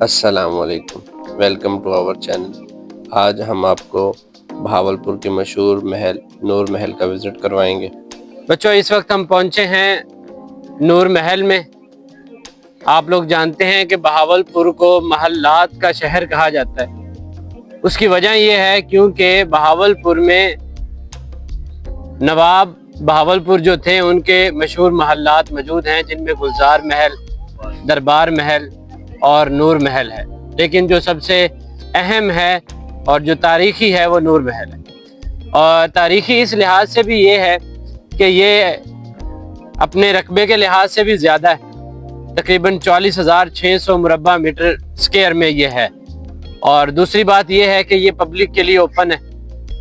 السلام علیکم، welcome to our channel. آج ہم آپ کو بہاولپور کے مشہور محل نور محل کا وزٹ کروائیں گے۔ بچوں اس وقت ہم پہنچے ہیں نور محل میں۔ آپ لوگ جانتے ہیں کہ بہاولپور کو محلات کا شہر کہا جاتا ہے۔ اس کی وجہ یہ ہے کیونکہ بہاولپور میں نواب بہاولپور جو تھے ان کے مشہور محلات موجود ہیں، جن میں گلزار محل، دربار محل اور نور محل ہے، لیکن جو سب سے اہم ہے اور جو تاریخی ہے وہ نور محل ہے۔ اور تاریخی اس لحاظ سے بھی یہ ہے کہ یہ اپنے رقبے کے لحاظ سے بھی زیادہ ہے، تقریباً 44,600 مربع میٹر اسکوائر میں یہ ہے۔ اور دوسری بات یہ ہے کہ یہ پبلک کے لیے اوپن ہے،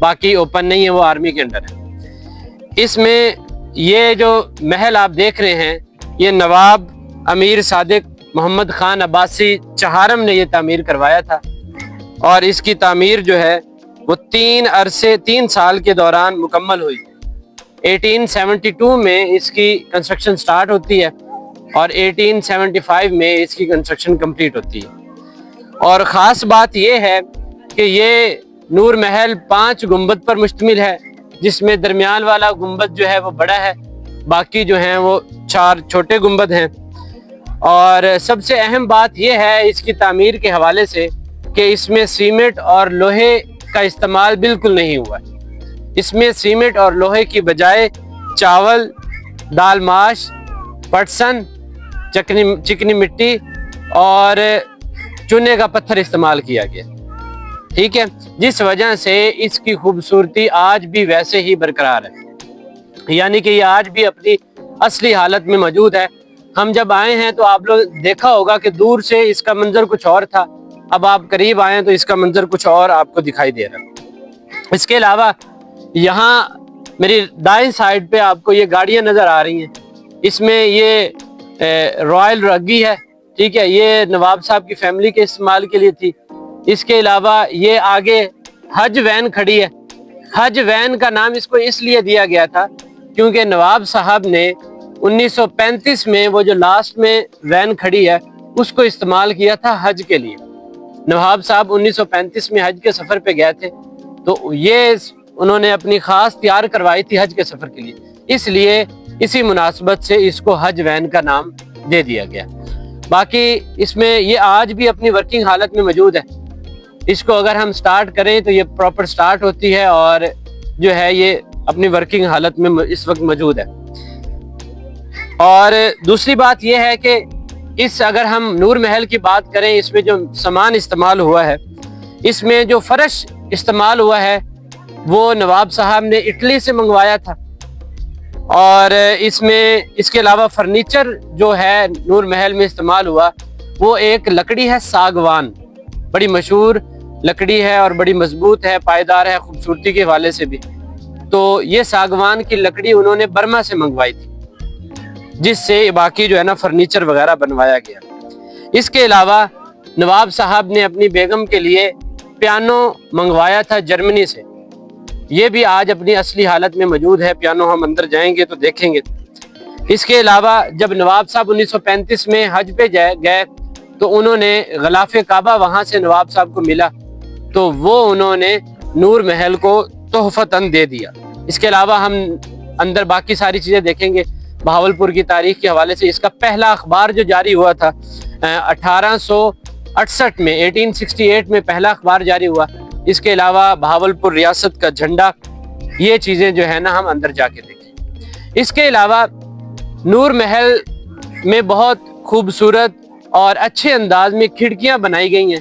باقی اوپن نہیں ہے، وہ آرمی کے انڈر ہے۔ اس میں یہ جو محل آپ دیکھ رہے ہیں یہ نواب امیر صادق محمد خان عباسی چہارم نے یہ تعمیر کروایا تھا، اور اس کی تعمیر جو ہے وہ 3 سال کے دوران مکمل ہوئی۔ 1872 میں اس کی کنسٹرکشن سٹارٹ ہوتی ہے اور 1875 میں اس کی کنسٹرکشن کمپلیٹ ہوتی ہے۔ اور خاص بات یہ ہے کہ یہ نور محل 5 گنبد پر مشتمل ہے، جس میں درمیان والا گنبد جو ہے وہ بڑا ہے، باقی جو ہیں وہ 4 چھوٹے گنبد ہیں۔ اور سب سے اہم بات یہ ہے اس کی تعمیر کے حوالے سے کہ اس میں سیمنٹ اور لوہے کا استعمال بالکل نہیں ہوا ہے۔ اس میں سیمنٹ اور لوہے کی بجائے چاول، دال ماش، پٹسن، چکنی مٹی اور چونے کا پتھر استعمال کیا گیا، ٹھیک ہے، جس وجہ سے اس کی خوبصورتی آج بھی ویسے ہی برقرار ہے، یعنی کہ یہ آج بھی اپنی اصلی حالت میں موجود ہے۔ ہم جب آئے ہیں تو آپ لوگ دیکھا ہوگا کہ دور سے اس کا منظر کچھ اور تھا، اب آپ قریب آئے تو اس کا منظر کچھ اور آپ کو دکھائی دے رہا ہے۔ اس کے علاوہ یہاں میری دائیں سائڈ پہ آپ کو یہ گاڑیاں نظر آ رہی ہیں، اس میں یہ رائل رگی ہے، ٹھیک ہے، یہ نواب صاحب کی فیملی کے استعمال کے لیے تھی۔ اس کے علاوہ یہ آگے حج وین کھڑی ہے۔ حج وین کا نام اس کو اس لیے دیا گیا تھا کیونکہ نواب صاحب نے 1935 میں وہ جو لاسٹ میں وین کھڑی ہے اس کو استعمال کیا تھا حج کے لیے۔ نواب صاحب 1935 میں حج کے سفر پہ گئے تھے، تو یہ انہوں نے اپنی خاص تیار کروائی تھی حج کے سفر کے لیے، اس لیے اسی مناسبت سے اس کو حج وین کا نام دے دیا گیا۔ باقی اس میں یہ آج بھی اپنی ورکنگ حالت میں موجود ہے۔ اس کو اگر ہم سٹارٹ کریں تو یہ پراپر سٹارٹ ہوتی ہے اور جو ہے یہ اپنی ورکنگ حالت میں اس وقت موجود ہے۔ اور دوسری بات یہ ہے کہ اگر ہم نور محل کی بات کریں، اس میں جو سامان استعمال ہوا ہے، اس میں جو فرش استعمال ہوا ہے وہ نواب صاحب نے اٹلی سے منگوایا تھا۔ اور اس میں اس کے علاوہ فرنیچر جو ہے نور محل میں استعمال ہوا وہ ایک لکڑی ہے ساگوان، بڑی مشہور لکڑی ہے اور بڑی مضبوط ہے، پائیدار ہے خوبصورتی کے حوالے سے بھی۔ تو یہ ساگوان کی لکڑی انہوں نے برما سے منگوائی تھی، جس سے باقی جو ہے نا فرنیچر وغیرہ بنوایا گیا۔ اس کے علاوہ نواب صاحب نے اپنی بیگم کے لیے پیانو منگوایا تھا جرمنی سے، یہ بھی آج اپنی اصلی حالت میں موجود ہے، پیانو ہم اندر جائیں گے تو دیکھیں گے۔ اس کے علاوہ جب نواب صاحب 1935 میں حج پہ گئے تو انہوں نے غلاف کعبہ وہاں سے نواب صاحب کو ملا، تو وہ انہوں نے نور محل کو تحفتاً دے دیا۔ اس کے علاوہ ہم اندر باقی ساری چیزیں دیکھیں گے۔ بہاولپور کی تاریخ کے حوالے سے اس کا پہلا اخبار جو جاری ہوا تھا 1868 میں، 1868 میں پہلا اخبار جاری ہوا۔ اس کے علاوہ بہاولپور ریاست کا جھنڈا، یہ چیزیں جو ہے نا ہم اندر جا کے دیکھیں۔ اس کے علاوہ نور محل میں بہت خوبصورت اور اچھے انداز میں کھڑکیاں بنائی گئی ہیں۔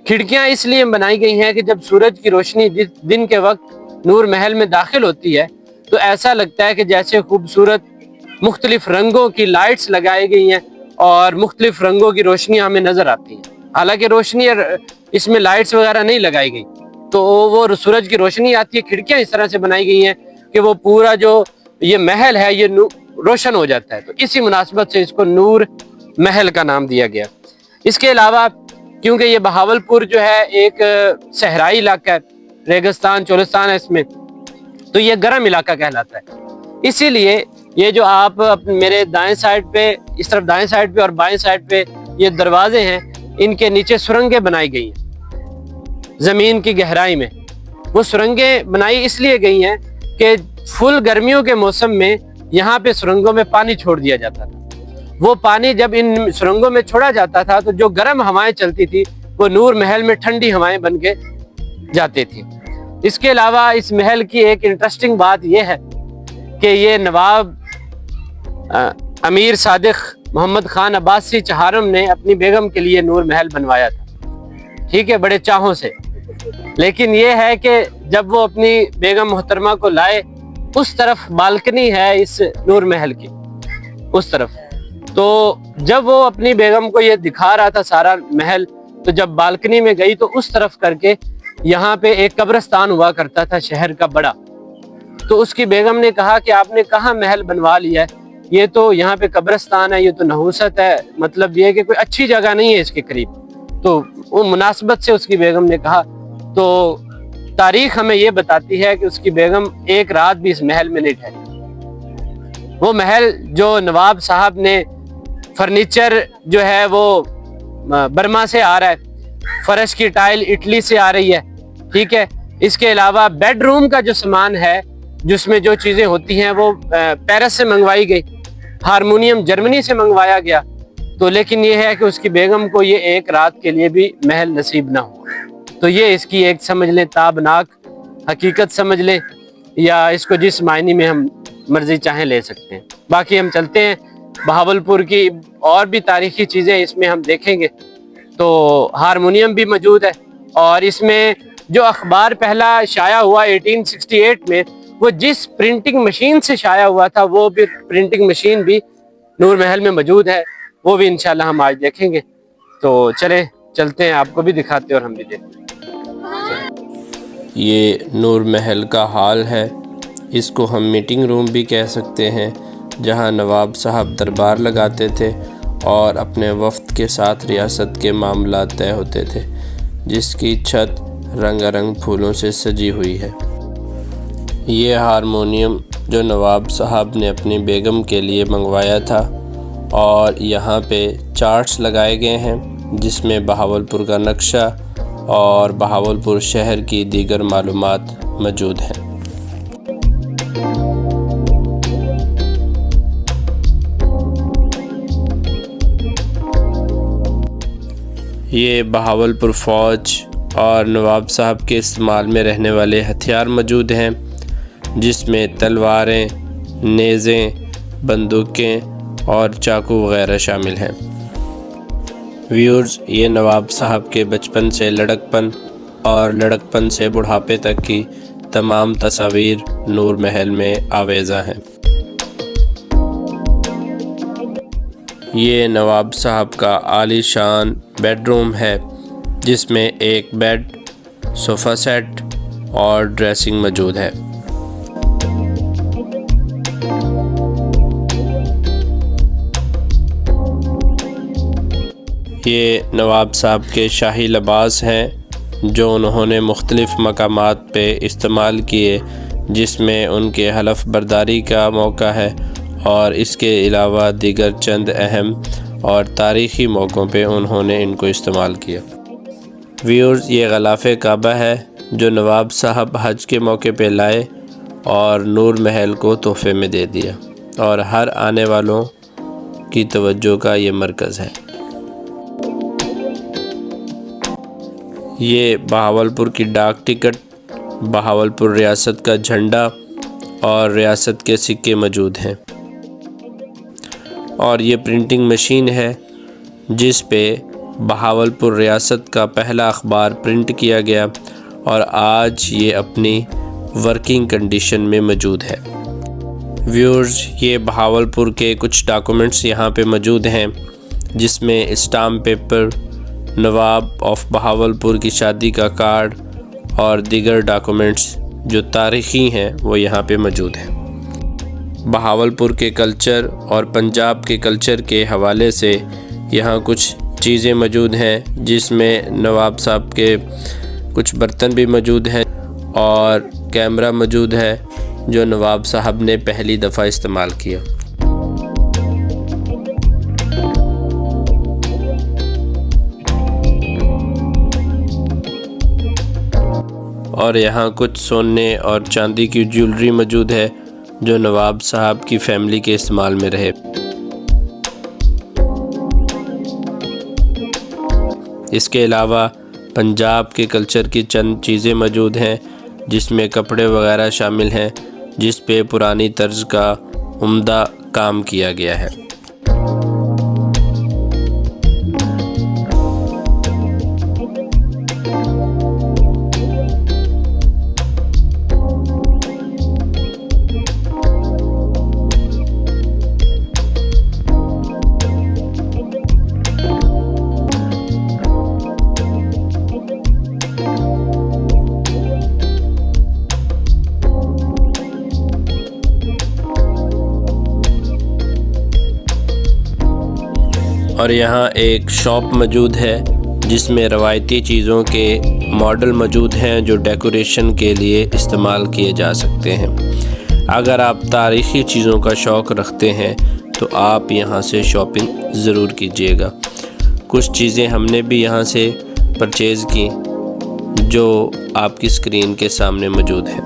کھڑکیاں اس لیے بنائی گئی ہیں کہ جب سورج کی روشنی دن کے وقت نور محل میں داخل ہوتی ہے تو ایسا لگتا ہے کہ جیسے خوبصورت مختلف رنگوں کی لائٹس لگائی گئی ہیں اور مختلف رنگوں کی روشنیاں ہمیں نظر آتی ہیں۔ حالانکہ روشنی اس میں لائٹس وغیرہ نہیں لگائی گئی، تو وہ سورج کی روشنی آتی ہے، کھڑکیاں اس طرح سے بنائی گئی ہیں کہ وہ پورا جو یہ محل ہے یہ روشن ہو جاتا ہے، تو اسی مناسبت سے اس کو نور محل کا نام دیا گیا۔ اس کے علاوہ کیونکہ یہ بہاولپور جو ہے ایک صحرائی علاقہ ہے، ریگستان چولستان ہے اس میں، تو یہ گرم علاقہ کہلاتا ہے، اسی لیے یہ جو آپ میرے دائیں سائڈ پہ، اس طرف دائیں سائڈ پہ اور بائیں سائڈ پہ یہ دروازے ہیں، ان کے نیچے سرنگیں بنائی گئی ہیں زمین کی گہرائی میں. وہ سرنگیں بنائی اس لیے گئی ہیں کہ فل گرمیوں کے موسم میں یہاں پہ سرنگوں میں پانی چھوڑ دیا جاتا تھا. وہ پانی جب ان سرنگوں میں چھوڑا جاتا تھا تو جو گرم ہوائیں چلتی تھی وہ نور محل میں ٹھنڈی ہوائیں بن کے جاتی تھی. اس کے علاوہ اس محل کی ایک انٹرسٹنگ بات یہ ہے کہ یہ نواب امیر صادق محمد خان عباسی چہارم نے اپنی بیگم کے لیے نور محل بنوایا تھا. ٹھیک ہے, بڑے چاہوں سے. لیکن یہ ہے کہ جب وہ اپنی بیگم محترمہ کو لائے, اس طرف بالکنی ہے اس نور محل کی, اس طرف. تو جب وہ اپنی بیگم کو یہ دکھا رہا تھا سارا محل, تو جب بالکنی میں گئی تو اس طرف کر کے یہاں پہ ایک قبرستان ہوا کرتا تھا شہر کا بڑا. تو اس کی بیگم نے کہا کہ آپ نے کہاں محل بنوا لیا ہے, یہ تو یہاں پہ قبرستان ہے, یہ تو نحوست ہے, مطلب یہ کہ کوئی اچھی جگہ نہیں ہے اس کے قریب. تو وہ مناسبت سے اس کی بیگم نے کہا. تو تاریخ ہمیں یہ بتاتی ہے کہ اس کی بیگم ایک رات بھی اس محل میں نہیں ٹھہری. وہ محل جو نواب صاحب نے فرنیچر جو ہے وہ برما سے آ رہا ہے, فرش کی ٹائل اٹلی سے آ رہی ہے. ٹھیک ہے, اس کے علاوہ بیڈ روم کا جو سامان ہے جس میں جو چیزیں ہوتی ہیں وہ پیرس سے منگوائی گئی, ہارمونیم جرمنی سے منگوایا گیا. تو لیکن یہ ہے کہ اس کی بیگم کو یہ ایک رات کے لیے بھی محل نصیب نہ ہو. تو یہ اس کی ایک سمجھ لیں تابناک حقیقت سمجھ لیں, یا اس کو جس معنی میں ہم مرضی چاہیں لے سکتے ہیں. باقی ہم چلتے ہیں, بہاولپور کی اور بھی تاریخی چیزیں اس میں ہم دیکھیں گے. تو ہارمونیم بھی موجود ہے, اور اس میں جو اخبار پہلا شائع ہوا 1868 میں, وہ جس پرنٹنگ مشین سے شائع ہوا تھا وہ بھی پرنٹنگ مشین بھی نور محل میں موجود ہے. وہ بھی انشاءاللہ ہم آج دیکھیں گے. تو چلیں چلتے ہیں, آپ کو بھی دکھاتے ہیں اور ہم بھی دیکھتے ہیں. یہ نور محل کا ہال ہے. اس کو ہم میٹنگ روم بھی کہہ سکتے ہیں, جہاں نواب صاحب دربار لگاتے تھے اور اپنے وفد کے ساتھ ریاست کے معاملات طے ہوتے تھے, جس کی چھت رنگا رنگ پھولوں سے سجی ہوئی ہے. یہ ہارمونیم جو نواب صاحب نے اپنی بیگم کے لیے منگوایا تھا, اور یہاں پہ چارٹس لگائے گئے ہیں جس میں بہاولپور کا نقشہ اور بہاولپور شہر کی دیگر معلومات موجود ہیں. یہ بہاولپور فوج اور نواب صاحب کے استعمال میں رہنے والے ہتھیار موجود ہیں, جس میں تلواریں, نیزیں, بندوقیں اور چاقو وغیرہ شامل ہیں. ویورز, یہ نواب صاحب کے بچپن سے لڑکپن اور لڑکپن سے بڑھاپے تک کی تمام تصاویر نور محل میں آویزاں ہیں. یہ نواب صاحب کا عالی شان بیڈ روم ہے, جس میں ایک بیڈ, صوفہ سیٹ اور ڈریسنگ موجود ہے. یہ نواب صاحب کے شاہی لباس ہیں جو انہوں نے مختلف مقامات پہ استعمال کیے, جس میں ان کے حلف برداری کا موقع ہے, اور اس کے علاوہ دیگر چند اہم اور تاریخی موقعوں پہ انہوں نے ان کو استعمال کیا. ویورز, یہ غلاف کعبہ ہے جو نواب صاحب حج کے موقع پہ لائے اور نور محل کو تحفے میں دے دیا, اور ہر آنے والوں کی توجہ کا یہ مرکز ہے. یہ بہاولپور کی ڈاک ٹکٹ, بہاولپور ریاست کا جھنڈا اور ریاست کے سکے موجود ہیں. اور یہ پرنٹنگ مشین ہے جس پہ بہاولپور ریاست کا پہلا اخبار پرنٹ کیا گیا, اور آج یہ اپنی ورکنگ کنڈیشن میں موجود ہے. ویورز, یہ بہاولپور کے کچھ ڈاکومنٹس یہاں پہ موجود ہیں, جس میں stamp paper, Nawab of Bahawalpur کی شادی کا کارڈ اور دیگر ڈاکومنٹس جو تاریخی ہیں وہ یہاں پہ موجود ہیں. بہاولپور کے کلچر اور پنجاب کے کلچر کے حوالے سے یہاں کچھ چیزیں موجود ہیں, جس میں نواب صاحب کے کچھ برتن بھی موجود ہیں, اور کیمرہ موجود ہے جو نواب صاحب نے پہلی دفعہ استعمال کیا. اور یہاں کچھ سونے اور چاندی کی جیولری موجود ہے جو نواب صاحب کی فیملی کے استعمال میں رہے۔ اس کے علاوہ پنجاب کے کلچر کی چند چیزیں موجود ہیں جس میں کپڑے وغیرہ شامل ہیں، جس پہ پرانی طرز کا عمدہ کام کیا گیا ہے۔ اور یہاں ایک شاپ موجود ہے جس میں روایتی چیزوں کے ماڈل موجود ہیں جو ڈیکوریشن کے لیے استعمال کیے جا سکتے ہیں۔ اگر آپ تاریخی چیزوں کا شوق رکھتے ہیں تو آپ یہاں سے شاپنگ ضرور کیجیے گا۔ کچھ چیزیں ہم نے بھی یہاں سے پرچیز کی جو آپ کی اسکرین کے سامنے موجود ہیں۔